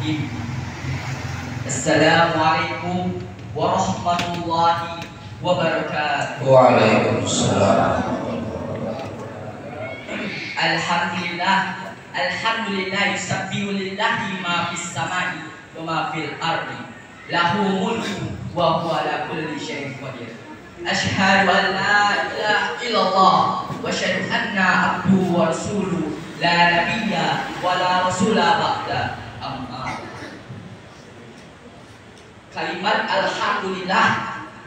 Bismillahirrahmanirrahim. Assalamualaikum warahmatullahi wabarakatuh. Waalaikumsalam. Alhamdulillah yusabbihu lillahi ma fis samai wa ma fil ardi lahu mulku wa huwa ala kulli syai'in qadir. Asyhadu an la ilaha illallah wa asyhadu anna abduhu wa rasuluhu la nabiyya wa la rasula ba'da. Amma. Kalimat alhamdulillah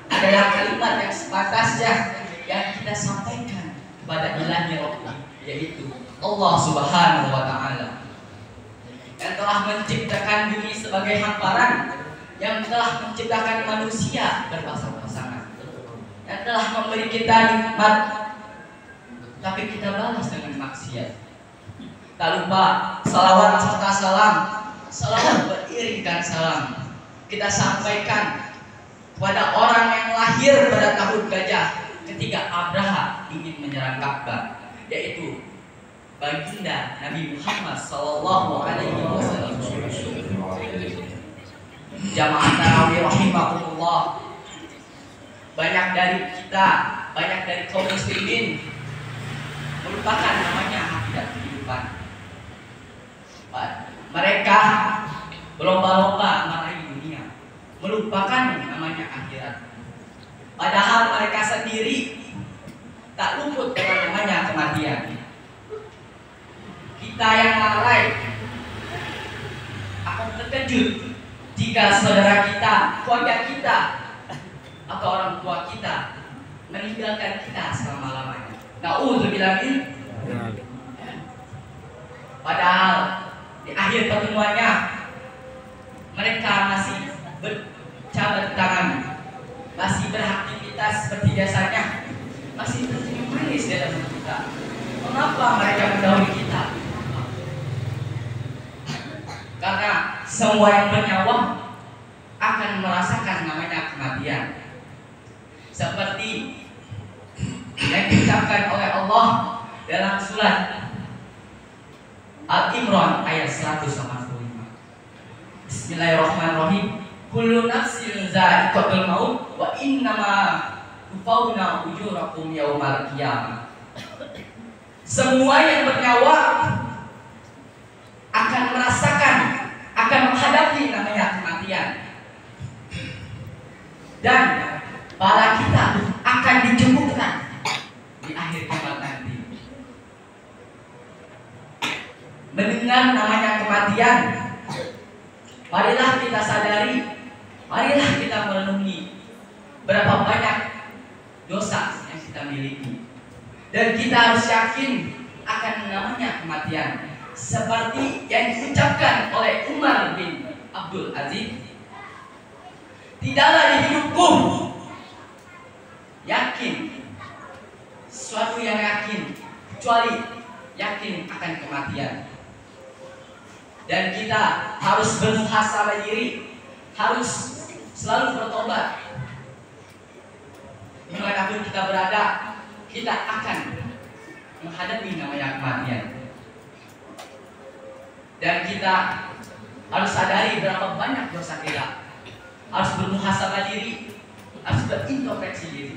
adalah kalimat yang sepantasnya yang kita sampaikan kepada ilahi Rabbi, yaitu Allah Subhanahu wa Ta'ala, yang telah menciptakan bumi sebagai hamparan, yang telah menciptakan manusia berpasang-pasangan, yang telah memberi kita nikmat, tapi kita balas dengan maksiat. Tak lupa salawat serta salam, salawat beriringkan salam kita sampaikan kepada orang yang lahir pada tahun gajah ketika Abraha ingin menyerang Ka'bah, yaitu baginda Nabi Muhammad sallallahu alaihi wasallam. Jamaah tarawih rahimakumullah, banyak dari kita, banyak dari kaum muslimin melupakan namanya hakikat kehidupan. Mereka berlomba-lomba meraih dunia, melupakan namanya akhirat. Padahal mereka sendiri tak luput dengan namanya kematian. Kita yang lalai akan terkejut jika saudara kita, keluarga kita, atau orang tua kita meninggalkan kita selama-lamanya. Na'udzubillah min. Padahal di akhir pertemuannya mereka masih berjabat tangan, masih beraktivitas seperti biasanya, masih tersenyum manis di dalam kita. Mengapa mereka mendahului kita? Karena semua yang bernyawa akan merasakan namanya kematian. Seperti yang diucapkan oleh Allah dalam surat Al-Imran ayat 185. Bismillahirrahmanirrahim. Kullu nafsin za'iqatul maut wa innama tufawna ujurakum yaumal qiyamah. Semua yang bernyawa akan merasakan, akan menghadapi namanya kematian, dan bala kita akan dicukupkan di akhir kiamat nanti. Mendengar namanya kematian, marilah kita sadari, marilah kita merenungi berapa banyak dosa yang kita miliki, dan kita harus yakin akan namanya kematian. Seperti yang diucapkan oleh Umar bin Abdul Aziz, tidaklah di hidupku yakin sesuatu yang yakin kecuali yakin akan kematian. Dan kita harus bermuhasabah diri, harus selalu bertobat. Dimanapun kita berada, kita akan menghadapi namanya kematian. Dan kita harus sadari berapa banyak dosa kita, harus bermuhasabah diri, harus berintrospeksi diri.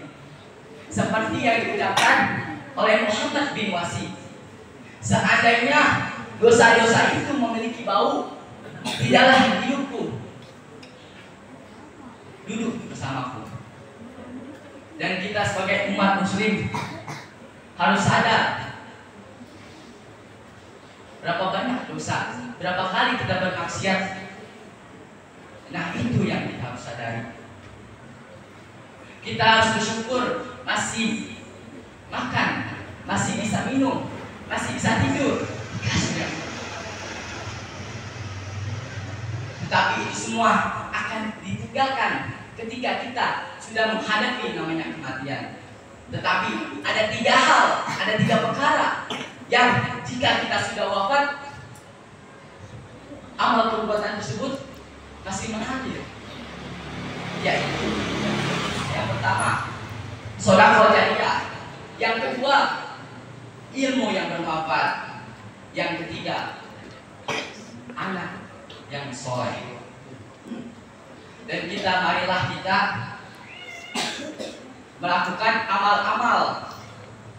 Seperti yang diucapkan oleh Muhammad bin Wasi, seandainya dosa-dosa itu memiliki bau, tidaklah hidupku duduk bersamaku. Dan kita sebagai umat muslim harus sadar berapa banyak dosa, berapa kali kita bermaksiat. Nah, itu yang kita harus sadari. Kita harus bersyukur masih makan, masih bisa minum, masih bisa tidur. Tetapi itu semua akan ditinggalkan ketika kita sudah menghadapi namanya kematian. Tetapi ada 3 hal, ada 3 perkara yang jika kita sudah wafat, amal perbuatan tersebut masih mengalir. Yaitu yang pertama, sedekah jariyah. Yang kedua, ilmu yang bermanfaat. Yang ketiga, anak yang soleh. Dan marilah kita melakukan amal-amal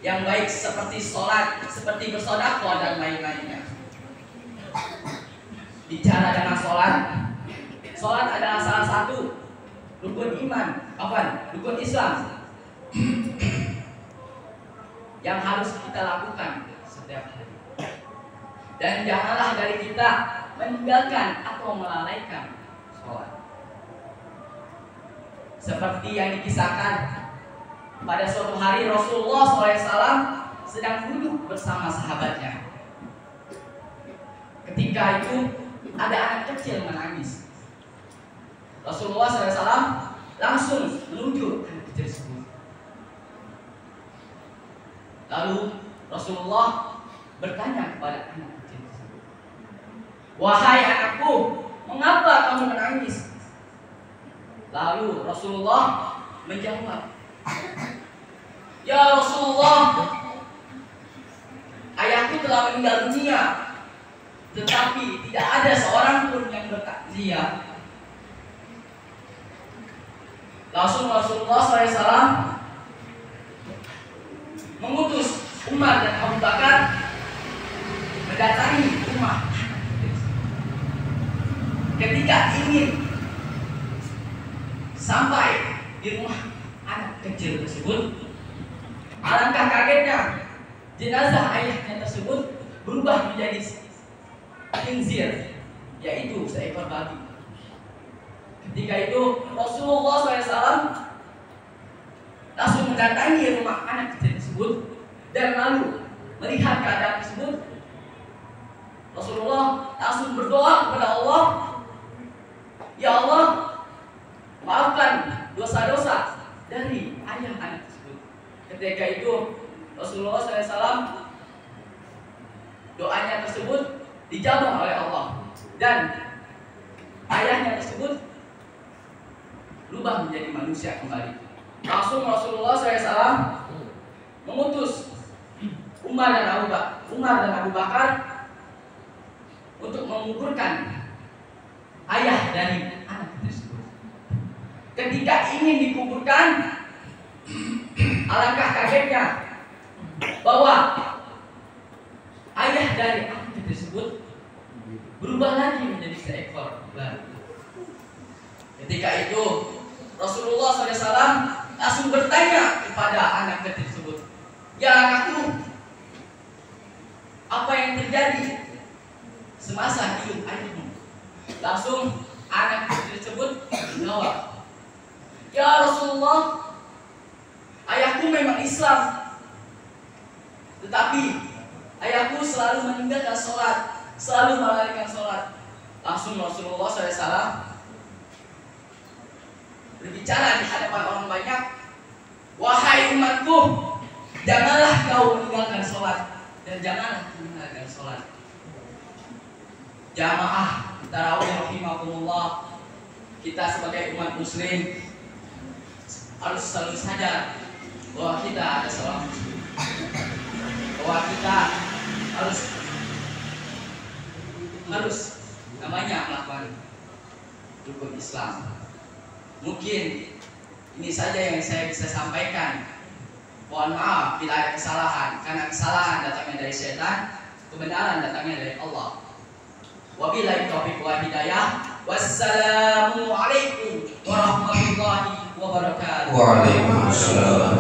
yang baik seperti sholat, seperti bersedekah dan lain-lainnya. Bicara dengan sholat, sholat adalah salah satu rukun rukun Islam yang harus kita lakukan setiap hari. Dan janganlah dari kita meninggalkan atau melalaikan sholat. Seperti yang dikisahkan pada suatu hari Rasulullah SAW sedang duduk bersama sahabatnya. Ketika itu ada anak kecil menangis. Rasulullah SAW langsung menuju anak kecil tersebut. Lalu Rasulullah bertanya kepada anak kecil tersebut, "Wahai anakku, mengapa kamu menangis?" Lalu Rasulullah menjawab, "Ya Rasulullah, ayahku telah meninggal dunia, tetapi tidak ada seorang pun yang bertakziah." Langsung Rasulullah SAW mengutus Umar dan Abu Bakar mendatangi rumah. Ketika ingin sampai di rumah anak kecil tersebut, alangkah kagetnya jenazah ayahnya tersebut berubah menjadi khinzir, yaitu seekor babi. Ketika itu Rasulullah SAW langsung mendatangi rumah anak kecil tersebut dan lalu melihat keadaan tersebut. Rasulullah langsung berdoa kepada Allah, "Ya Allah, maafkan dosa-dosa dari ayah anak tersebut." Ketika itu Rasulullah SAW doanya tersebut dijawab oleh Allah dan ayahnya tersebut berubah menjadi manusia kembali. Langsung Rasulullah SAW mengutus Umar dan Abu Bakar untuk menguburkan ayah dari anak tersebut. Ketika ingin dikuburkan, alangkah kagetnya bahwa ayah dari anak tersebut berubah lagi menjadi seekor babi. Ketika itu Rasulullah SAW langsung bertanya kepada anak tersebut, "Ya anakku, apa yang terjadi semasa hidup ayahmu?" Langsung anak tersebut menjawab, "Ya Rasulullah, ayahku memang Islam, tetapi ayahku selalu meninggalkan sholat, selalu melalaikan sholat." Langsung Rasulullah SAW berbicara di hadapan orang banyak, "Wahai umatku, janganlah kau meninggalkan sholat dan janganlah meninggalkan sholat." Jamaah tarawih rahimakumullah, kita sebagai umat muslim harus selalu sadar bahwa kita ada seorang muslim, bahwa kita harus namanya melakukan rukun Islam. Mungkin ini saja yang saya bisa sampaikan. Mohon maaf bila ada kesalahan, karena kesalahan datangnya dari setan, kebenaran datangnya dari Allah. Wabillahi taufiq wal hidayah. Wassalamu alaikum warahmatullahi wabarakatuh. Waalaikumsalam.